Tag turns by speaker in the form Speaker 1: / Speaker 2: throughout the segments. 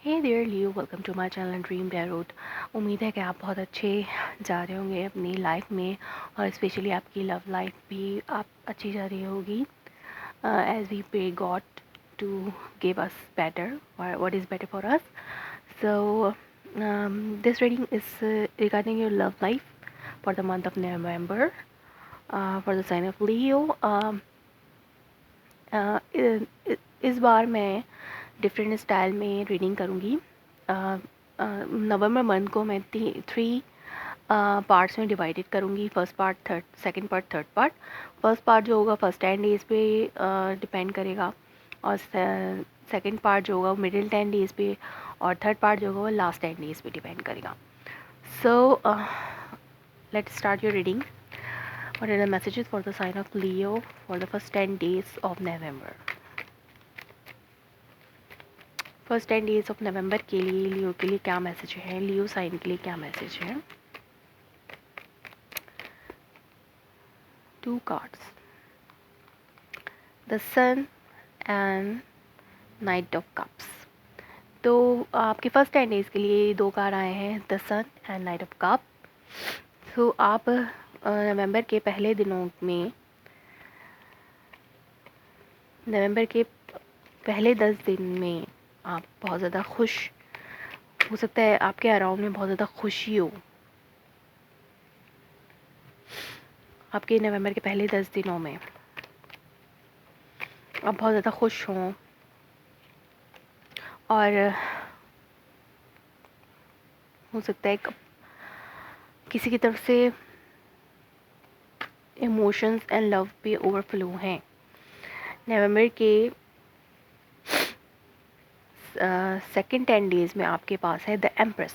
Speaker 1: Hey there Leo, welcome to my channel dream tarot. उम्मीद है कि आप बहुत अच्छे जा रहे होंगे अपनी लाइफ में, और स्पेशली आपकी लव लाइफ भी आप अच्छी जा रही होगी, as we pray God to give us better, what is better for us. So this reading is regarding your love life for the month of November, for the sign of Leo. इस बार मैं different style में reading करूँगी। नवंबर month को मैं three parts में divided करूँगी। First part, second part, third part. First part जो होगा फर्स्ट 10 डेज़ पे डिपेंड करेगा, और सेकंड पार्ट जो होगा मिडिल 10 डेज़ पे, और थर्ड पार्ट जो होगा वो लास्ट 10 डेज़ पे डिपेंड करेगा। So let's start your reading. What are the messages for the sign of Leo for the first 10 days of November? First 10 days of November के लिए लियो के लिए क्या मैसेज है, लियो साइन के लिए क्या मैसेज है? Two cards, the sun and knight of cups. तो आपके फर्स्ट 10 डेज के लिए दो कार्ड आए हैं, the sun and knight of cup. तो आप नवंबर के पहले दिनों में, नवंबर के पहले 10 दिन में आप बहुत ज़्यादा खुश हो सकता है, आपके अराउंड में बहुत ज़्यादा खुशी हो। आपके नवंबर के पहले 10 दिनों में आप बहुत ज़्यादा खुश हों, और हो सकता है किसी की तरफ से इमोशंस एंड लव भी ओवरफ्लो हैं। नवंबर के सेकंड 10 डेज़ में आपके पास है द एम्प्रेस।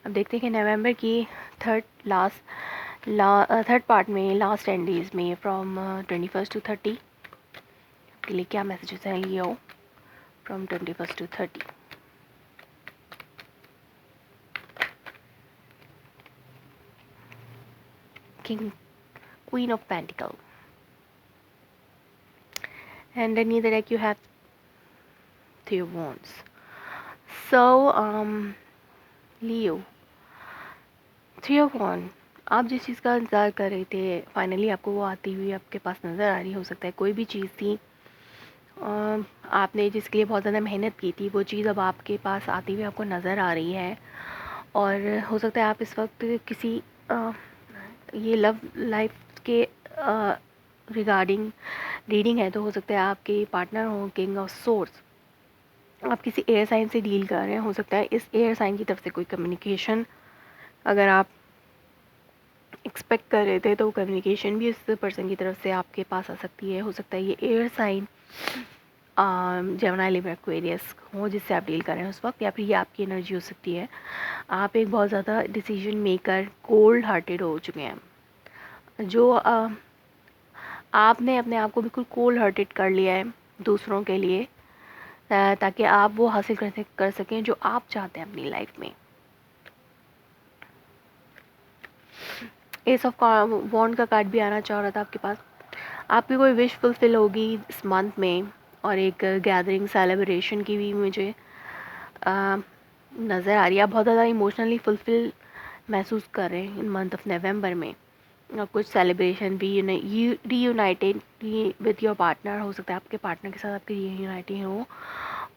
Speaker 1: अब देखते हैं कि नवंबर की थर्ड पार्ट में लास्ट 10 डेज़ में फ्रॉम 21 टू 30 के लिए क्या मैसेजेस हैं Leo from 21 to 30। King, queen of pentacle, and underneath the deck you have Three of Wands. So Leo, Three of Wands, आप जिस चीज़ का इंतज़ार कर रहे थे फाइनली आपको वो आती हुई आपके पास नज़र आ रही हो सकता है। कोई भी चीज़ थी आपने जिसके लिए बहुत ज़्यादा मेहनत की थी, वो चीज़ अब आपके पास आती हुई आपको नज़र आ रही है। और हो सकता है आप इस वक्त किसी ये लव लाइफ के रिगार्डिंग रीडिंग है, तो हो सकता है आपके पार्टनर हो किंग ऑफ सोर्स, आप किसी एयर साइन से डील कर रहे हैं। हो सकता है इस एयर साइन की तरफ से कोई कम्युनिकेशन अगर आप एक्सपेक्ट कर रहे थे, तो कम्युनिकेशन भी उस पर्सन की तरफ से आपके पास आ सकती है। हो सकता है ये air sign Gemini, Libra, Aquarius हो जिससे आप डील कर रहे हैं उस वक्त, या फिर ये आपकी एनर्जी हो सकती है। आप एक बहुत ज़्यादा डिसीजन मेकर, कोल्ड हार्टेड हो चुके हैं, जो आपने अपने आप को बिल्कुल कोल्ड हार्टेड कर लिया है दूसरों के लिए, ताकि आप वो हासिल कर सकें जो आप चाहते हैं अपनी लाइफ में। एस ऑफ वॉन्ड का कार्ड भी आना चाह रहा था आपके पास। आपकी कोई विश फुलफिल होगी इस मंथ में, और एक गैदरिंग सेलिब्रेशन की भी मुझे नज़र आ रही है। आप बहुत ज़्यादा इमोशनली फुलफिल महसूस कर रहे हैं इन मंथ ऑफ नवंबर में, और कुछ सेलिब्रेशन भी रीयूनाइटेड विद योर पार्टनर। हो सकता है आपके पार्टनर के साथ आपकी रीयूनाइटेड हो,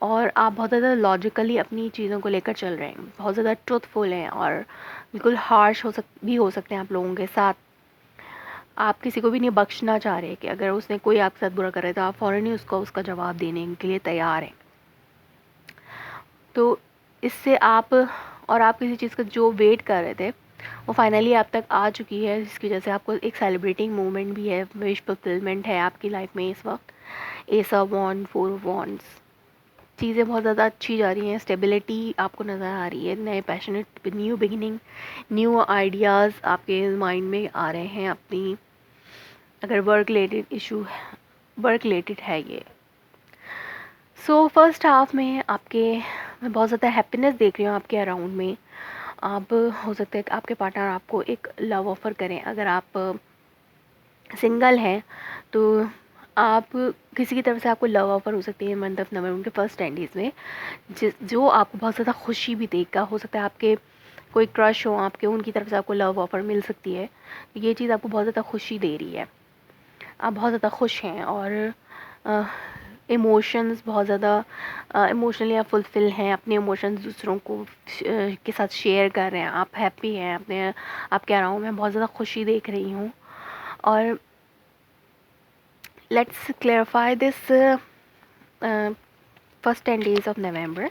Speaker 1: और आप बहुत ज़्यादा लॉजिकली अपनी चीज़ों को लेकर चल रहे हैं, बहुत ज़्यादा ट्रुथफुल हैं, और बिल्कुल हार्श हो सकते हैं आप लोगों के साथ। आप किसी को भी नहीं बख्शना चाह रहे कि अगर उसने कोई आपके साथ बुरा कर रहा है तो आप फ़ौरन ही उसको उसका जवाब देने के लिए तैयार हैं। तो इससे आप किसी चीज़ का जो वेट कर रहे थे वो फाइनली आप तक आ चुकी है, जिसकी वजह से आपको एक सेलिब्रेटिंग मोमेंट भी है, विश फुलफिलमेंट है आपकी लाइफ में इस वक्त। Ace of wand, four of wands, चीज़ें बहुत ज़्यादा अच्छी जा रही हैं, स्टेबिलिटी आपको नज़र आ रही है, नए passionate new beginning, new ideas आपके माइंड में आ रहे हैं अपनी। अगर वर्क रिलेटेड है ये, सो फर्स्ट हाफ में मैं बहुत ज़्यादा हैप्पीनेस देख रही हूँ आपके अराउंड में। आप हो सकता है कि आपके पार्टनर आपको एक लव ऑफ़र करें। अगर आप सिंगल हैं तो आप किसी की तरफ से आपको लव ऑफ़र हो सकती है मंथ ऑफ नवंबर के फर्स्ट 10 डेज़ में, जो आपको बहुत ज़्यादा खुशी भी देगा। हो सकता है आपके कोई क्रश हो आपके, उनकी तरफ से आपको लव ऑफ़र मिल सकती है। ये चीज़ आपको बहुत ज़्यादा खुशी दे रही है, आप बहुत ज़्यादा खुश हैं और इमोशंस बहुत ज़्यादा इमोशनली आप फुलफ़िल हैं, अपने इमोशंस दूसरों को के साथ शेयर कर रहे हैं, आप हैप्पी हैं, आप कह रहा हूँ मैं बहुत ज़्यादा खुशी देख रही हूँ। और let's clarify this first 10 days of November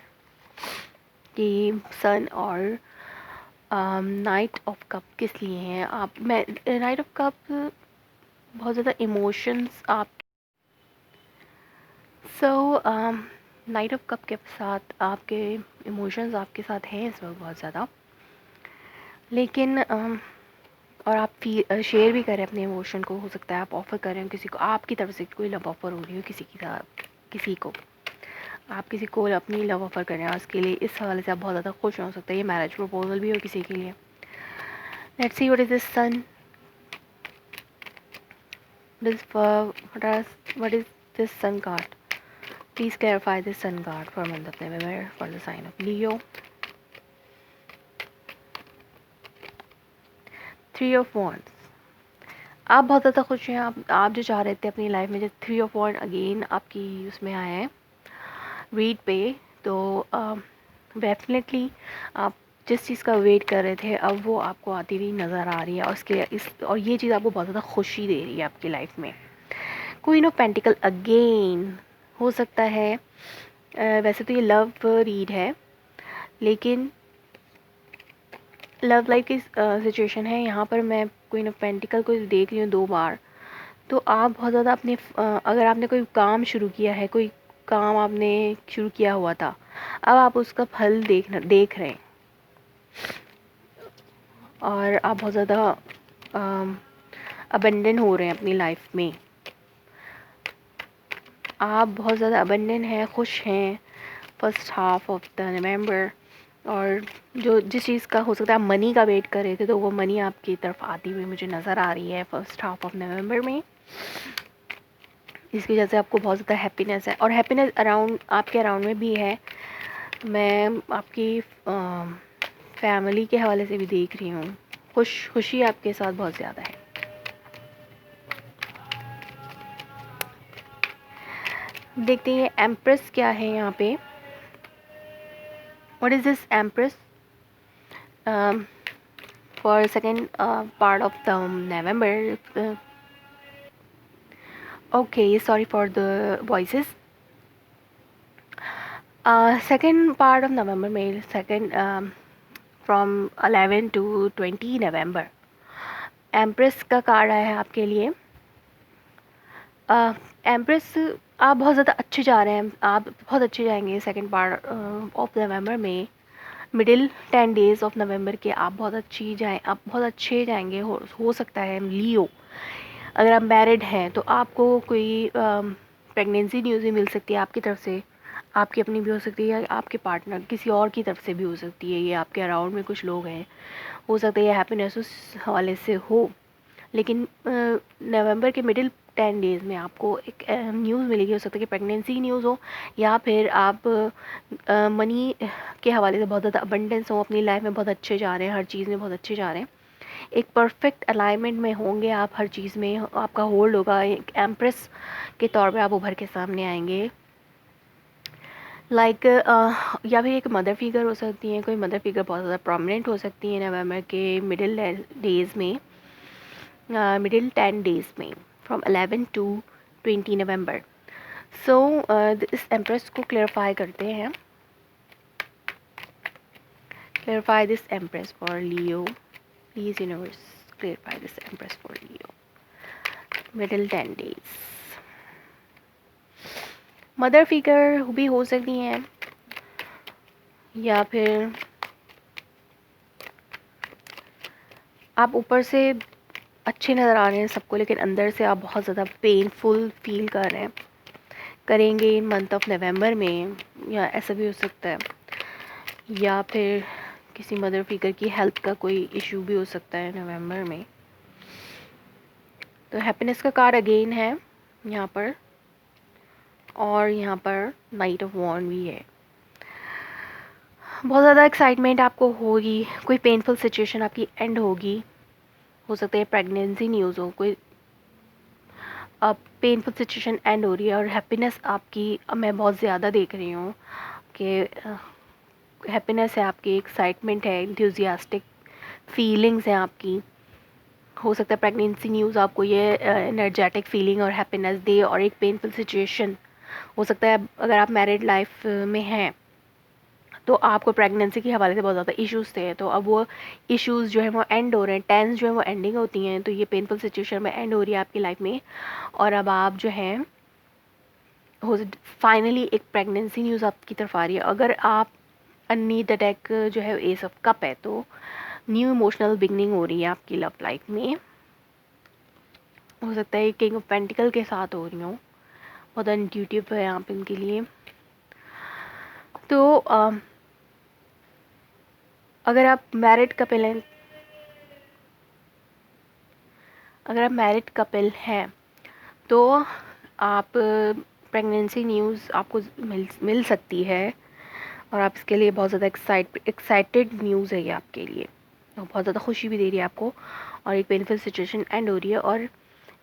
Speaker 1: कि सन और नाइट ऑफ कप किस लिए हैं। आप मैं नाइट ऑफ कप बहुत ज़्यादा इमोशंस आप नाइट ऑफ कप के साथ आपके इमोशंस आपके साथ हैं इस वक्त बहुत ज़्यादा, लेकिन और आप शेयर भी करें अपने इमोशन को। हो सकता है आप ऑफ़र कर रहे हो किसी को, आपकी तरफ से कोई लव ऑफ़र हो रही हो किसी को आप किसी को अपनी लव ऑफ़र कर रहे हैं, उसके लिए इस हवाले से आप बहुत ज़्यादा खुश हो सकते हैं। ये मैरिज प्रपोजल भी हो किसी के लिए। Let's see what is this sun, what is this sun card? Please clarify this sun card for month of November for the sign of Leo. Three of Wands. आप बहुत ज़्यादा खुश हैं। आप जो चाह रहे थे अपनी लाइफ में, जो 3 ऑफ वॉन्ड अगेन आपकी उसमें आया है रीड पे, तो डेफिनेटली आप जिस चीज़ का वेट कर रहे थे अब वो आपको आती हुई नज़र आ रही है, और ये चीज़ आपको बहुत ज़्यादा खुशी दे रही है आपकी लाइफ में। क्वीन ऑफ पेंटिकल अगेन हो सकता है। वैसे तो ये लव रीड है, लेकिन लव लाइफ की सिचुएशन है यहाँ पर। मैं क्वीन ऑफ पेंटिकल को देख रही हूँ 2 बार। तो आप बहुत ज़्यादा अपने अगर आपने कोई काम शुरू किया है, कोई काम आपने शुरू किया हुआ था, अब आप उसका फल देख रहे हैं और आप बहुत ज़्यादा अबंडन हो रहे हैं अपनी लाइफ में। आप बहुत ज़्यादा अबंडन हैं, खुश हैं फर्स्ट हाफ ऑफ द नवंबर। और जिस चीज़ का हो सकता है आप मनी का वेट कर रहे थे, तो वो मनी आपकी तरफ आती हुई मुझे नज़र आ रही है फर्स्ट हाफ ऑफ नवंबर में। इसकी वजह से आपको बहुत ज़्यादा हैप्पीनेस है, और हैप्पीनेस आपके अराउंड में भी है। मैं आपकी फैमिली के हवाले से भी देख रही हूँ, खुशी आपके साथ बहुत ज़्यादा है। देखते हैं एम्प्रेस क्या है यहाँ पे। What is this empress for second part of the November. Okay, sorry for the voices. Second part of नवंबर में, सेकेंड फ्रॉम 11 to 20 नवंबर, एम्प्रेस का कार्ड आया है आपके लिए। एम्प्रेस आप बहुत ज़्यादा अच्छे जा रहे हैं, आप बहुत अच्छे जाएंगे सेकेंड पार्ट ऑफ नवंबर में। मिडिल 10 डेज़ ऑफ नवंबर के आप बहुत अच्छे जाएंगे। हो सकता है लियो, अगर आप मैरिड हैं तो आपको कोई प्रेगनेंसी न्यूज़ भी मिल सकती है आपकी तरफ से, आपकी अपनी भी हो सकती है, आपके पार्टनर किसी और की तरफ से भी हो सकती है। ये आपके अराउंड में कुछ लोग हैं, हो सकता है ये हैप्पीनेस उस हवाले से हो। लेकिन नवंबर के मिडिल 10 डेज़ में आपको एक न्यूज़ मिलेगी। हो सकता है कि प्रेगनेंसी न्यूज़ हो, या फिर आप मनी के हवाले से बहुत ज़्यादा अबंडेंस हो, अपनी लाइफ में बहुत अच्छे जा रहे हैं, हर चीज़ में बहुत अच्छे जा रहे हैं, एक परफेक्ट अलाइनमेंट में होंगे आप, हर चीज़ में आपका होल्ड होगा, एक एम्प्रेस के तौर पे आप उभर के सामने आएंगे। या फिर एक मदर फिगर हो सकती है, कोई मदर फिगर बहुत ज़्यादा प्रोमिनेंट हो सकती है नवंबर के मिडिल 10 डेज़ में, फ्रॉम 11 to 20 नवंबर। सो इस एम्प्रेस को क्लेरिफाई करते हैं। Clarify this empress for Leo, please universe clarify this empress for Leo, middle 10 days. Mother figure भी हो सकती हैं, या फिर आप ऊपर से अच्छे नज़र आ रहे हैं सबको, लेकिन अंदर से आप बहुत ज़्यादा पेनफुल फील कर रहे हैं, करेंगे इन मंथ ऑफ नवंबर में, या ऐसा भी हो सकता है। या फिर किसी मदर फिगर की हेल्थ का कोई इशू भी हो सकता है नवंबर में। तो हैप्पीनेस का कार्ड अगेन है यहाँ पर। और यहाँ पर नाइट ऑफ वॉन्ड भी है। बहुत ज़्यादा एक्साइटमेंट आपको होगी, कोई पेनफुल सिचुएशन आपकी एंड होगी, हो सकता है प्रेगनेंसी न्यूज़ हो, कोई अब पेनफुल सिचुएशन एंड हो रही है और हैप्पीनेस आपकी मैं बहुत ज़्यादा देख रही हूँ कि हैप्पीनेस है आपकी, एक्साइटमेंट है, इंथ्यूजियास्टिक फीलिंग्स हैं आपकी। हो सकता है प्रेगनेंसी न्यूज़ आपको ये एनर्जेटिक फीलिंग और हैप्पीनेस दे। और एक पेनफुल सिचुएशन हो सकता है, अगर आप मैरिड लाइफ में हैं तो आपको प्रेगनेंसी के हवाले से बहुत ज़्यादा इश्यूज़ थे, तो अब वो इश्यूज़ जो है वो एंड हो रहे हैं, टेंस जो है वो एंडिंग होती हैं, तो ये पेनफुल सिचुएशन में एंड हो रही है आपकी लाइफ में। और अब आप जो हैं हो फाइनली एक प्रेगनेंसी न्यूज़ आपकी तरफ आ रही है। अगर आप नीड अटैक जो है एस ऑफ कप है, तो न्यू इमोशनल बिगनिंग हो रही है आपकी लव लाइफ में। हो सकता है किंग ऑफ पेंटिकल के साथ हो रही हूँ, बहुत इंट्यूटिव है यहाँ पे उनके लिए। तो अगर आप मैरिड कपल हैं, अगर आप मैरिड कपल हैं तो आप प्रेगनेंसी न्यूज़ आपको मिल सकती है और आप इसके लिए बहुत ज़्यादा एक्साइटेड न्यूज़ है ये आपके लिए, तो बहुत ज़्यादा खुशी भी दे रही है आपको। और एक पेनफुल सिचुएशन एंड हो रही है। और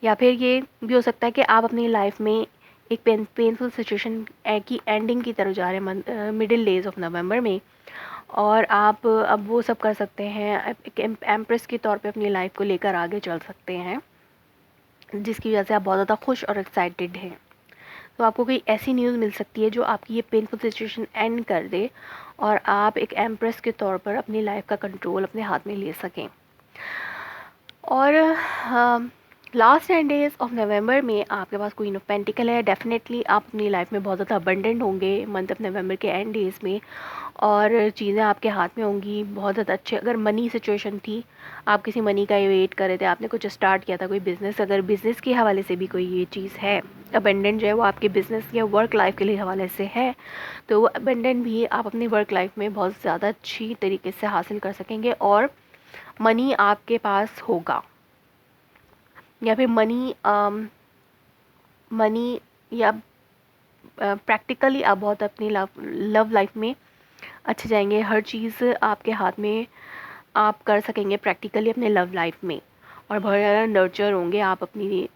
Speaker 1: या फिर ये भी हो सकता है कि आप अपनी लाइफ में एक पेनफुल सिचुएशन की एंडिंग की तरफ जा रहे हैं मिडिल डेज ऑफ नवंबर में, और आप अब वो सब कर सकते हैं, एक एम्प्रेस के तौर पे अपनी लाइफ को लेकर आगे चल सकते हैं, जिसकी वजह से आप बहुत ज़्यादा खुश और एक्साइटेड हैं। तो आपको कोई ऐसी न्यूज़ मिल सकती है जो आपकी ये पेनफुल सिचुएशन एंड कर दे और आप एक एम्प्रेस के तौर पर अपनी लाइफ का कंट्रोल अपने हाथ में ले सकें। और लास्ट 10 डेज़ ऑफ नवंबर में आपके पास क्वीन ऑफ पेंटिकल है। डेफिनेटली आप अपनी लाइफ में बहुत ज़्यादा अबंडेंट होंगे मंथ ऑफ नवंबर के एंड डेज़ में, और चीज़ें आपके हाथ में होंगी बहुत ज़्यादा अच्छे। अगर मनी सिचुएशन थी, आप किसी मनी का वेट कर रहे थे, आपने कुछ स्टार्ट किया था कोई बिज़नेस, अगर बिज़नेस के हवाले से भी कोई ये चीज़ है, अबंडेंट जो है वो आपके बिज़नेस या वर्क लाइफ के लिए हवाले से है, तो वो अबंडेंट भी आप अपनी वर्क लाइफ में बहुत ज़्यादा अच्छी तरीके से हासिल कर सकेंगे और मनी आपके पास होगा। या फिर मनी या प्रैक्टिकली आप बहुत अपनी लव लाइफ में अच्छे जाएंगे। हर चीज़ आपके हाथ में आप कर सकेंगे प्रैक्टिकली अपने लव लाइफ में, और बहुत ज़्यादा नर्चर होंगे आप अपनी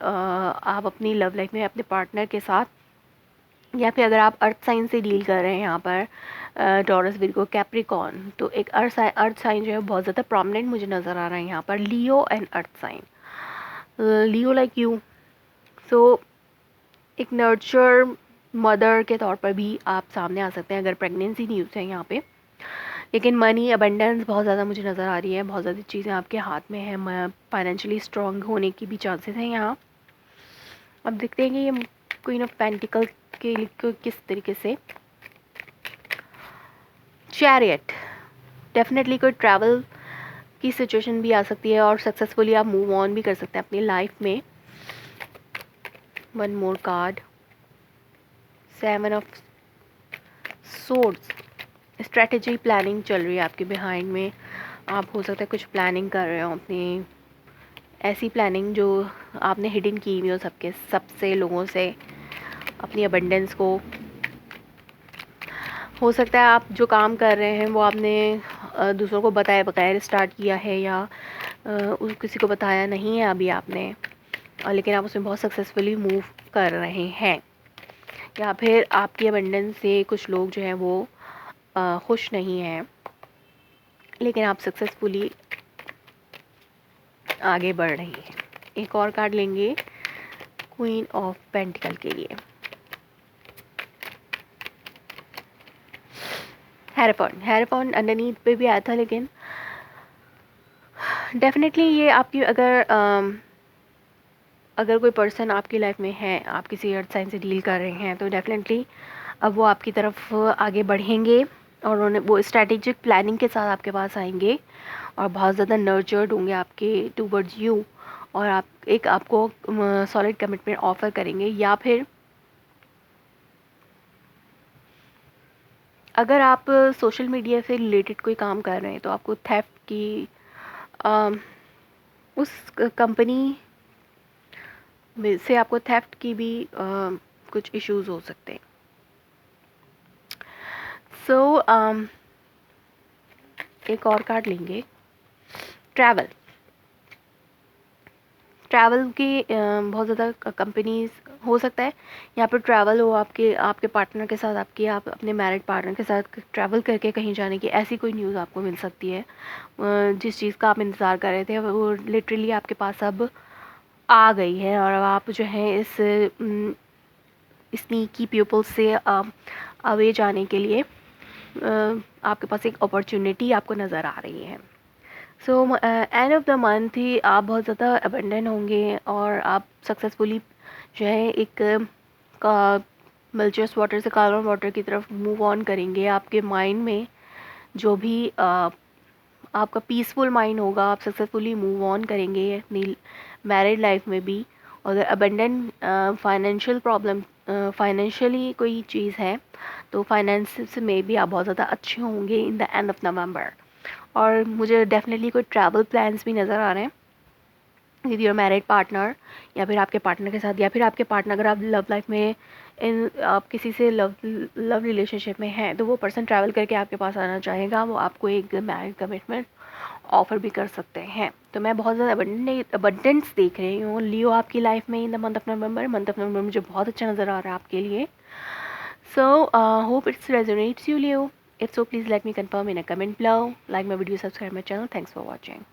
Speaker 1: लव लाइफ में अपने पार्टनर के साथ। या फिर अगर आप अर्थ साइन से डील कर रहे हैं यहाँ पर टॉरस, विर्गो, कैप्रिकॉर्न, तो एक अर्थ साइन जो है बहुत ज़्यादा प्रोमिनेंट मुझे नज़र आ रहा है यहाँ पर, Leo and earth sign. Leo like you, so एक नर्चर मदर के तौर पर भी आप सामने आ सकते हैं अगर प्रेगनेंसी न्यूज़ है यहाँ पे। लेकिन मनी अबंडेंस बहुत ज़्यादा मुझे नज़र आ रही है, बहुत ज़्यादा चीज़ें आपके हाथ में हैं, फाइनेंशियली स्ट्रॉन्ग होने की भी चांसेस हैं यहाँ। अब देखते हैं कि ये क्वीन ऑफ पेंटिकल के लिए किस तरीके से। चैरियट, डेफिनेटली कोई ट्रैवल की सिचुएशन भी आ सकती है और सक्सेसफुली आप मूव ऑन भी कर सकते हैं अपनी लाइफ में। One more card, 7 of swords, strategy planning चल रही है आपके बिहाइंड में। आप हो सकता है कुछ प्लानिंग कर रहे हो अपनी, ऐसी प्लानिंग जो आपने हिडन की हुई हो सबसे लोगों से, अपनी अबंडेंस को। हो सकता है आप जो काम कर रहे हैं वो आपने दूसरों को बताए बगैर स्टार्ट किया है, या किसी को बताया नहीं है अभी आपने, लेकिन आप उसमें बहुत सक्सेसफुली मूव कर रहे हैं। या फिर आपकी अबंडेंस से कुछ लोग जो हैं वो खुश नहीं हैं, लेकिन आप सक्सेसफुली आगे बढ़ रही हैं। एक और कार्ड लेंगे क्वीन ऑफ पेंटिकल के लिए, हेरोफोन अंडरनीथ पे भी आया था, लेकिन डेफिनेटली ये आपकी अगर कोई पर्सन आपकी लाइफ में है, आप किसी अर्थ साइन से डील कर रहे हैं, तो डेफिनेटली अब वो आपकी तरफ आगे बढ़ेंगे और उन्हें वो स्ट्रैटेजिक प्लानिंग के साथ आपके पास आएंगे और बहुत ज़्यादा नर्चर्ड होंगे आपके टूवर्ड्स यू, और आपको सॉलिड कमिटमेंट ऑफर करेंगे। या फिर अगर आप सोशल मीडिया से रिलेटेड कोई काम कर रहे हैं तो आपको थेफ्ट की उस कंपनी से आपको थेफ्ट की भी कुछ इश्यूज़ हो सकते हैं। सो एक और कार्ड लेंगे, ट्रैवल की बहुत ज़्यादा कंपनीज़ हो सकता है यहाँ पर ट्रैवल हो आपके पार्टनर के साथ, आप अपने मैरिड पार्टनर के साथ ट्रैवल करके कहीं जाने की ऐसी कोई न्यूज़ आपको मिल सकती है। जिस चीज़ का आप इंतज़ार कर रहे थे वो लिटरली आपके पास अब आ गई है, और आप जो है इस स्नीकी पीपल से अवे जाने के लिए आपके पास एक अपॉर्चुनिटी आपको नज़र आ रही है। So end of the month ही आप बहुत ज़्यादा अबंडेंट होंगे और आप सक्सेसफुली जो है एक मल्चियस वाटर से कार्बन वाटर की तरफ मूव ऑन करेंगे। आपके माइंड में जो भी आपका पीसफुल माइंड होगा, आप सक्सेसफुली मूव ऑन करेंगे अपनी मैरिड लाइफ में भी। अगर अबंडेंट फाइनेंशियल प्रॉब्लम, फाइनेंशियली कोई चीज़ है तो फाइनेंस में भी आप बहुत ज़्यादा अच्छे होंगे in the end of November. और मुझे डेफिनेटली कोई ट्रैवल प्लान्स भी नज़र आ रहे हैं विद योर मैरिड पार्टनर, या फिर आपके पार्टनर के साथ, या फिर आपके पार्टनर अगर आप लव लाइफ में आप किसी से लव रिलेशनशिप में हैं तो वो पर्सन ट्रैवल करके आपके पास आना चाहेगा, वो आपको एक मैरिड कमिटमेंट ऑफ़र भी कर सकते हैं। तो मैं बहुत ज़्यादा अबंडेंस देख रही हूँ लियो आपकी लाइफ में in the month of November मुझे बहुत अच्छा नज़र आ रहा है आपके लिए। So hope it's resonates you Leo. If so, please let me confirm in a comment below. Like my video, subscribe my channel. Thanks for watching.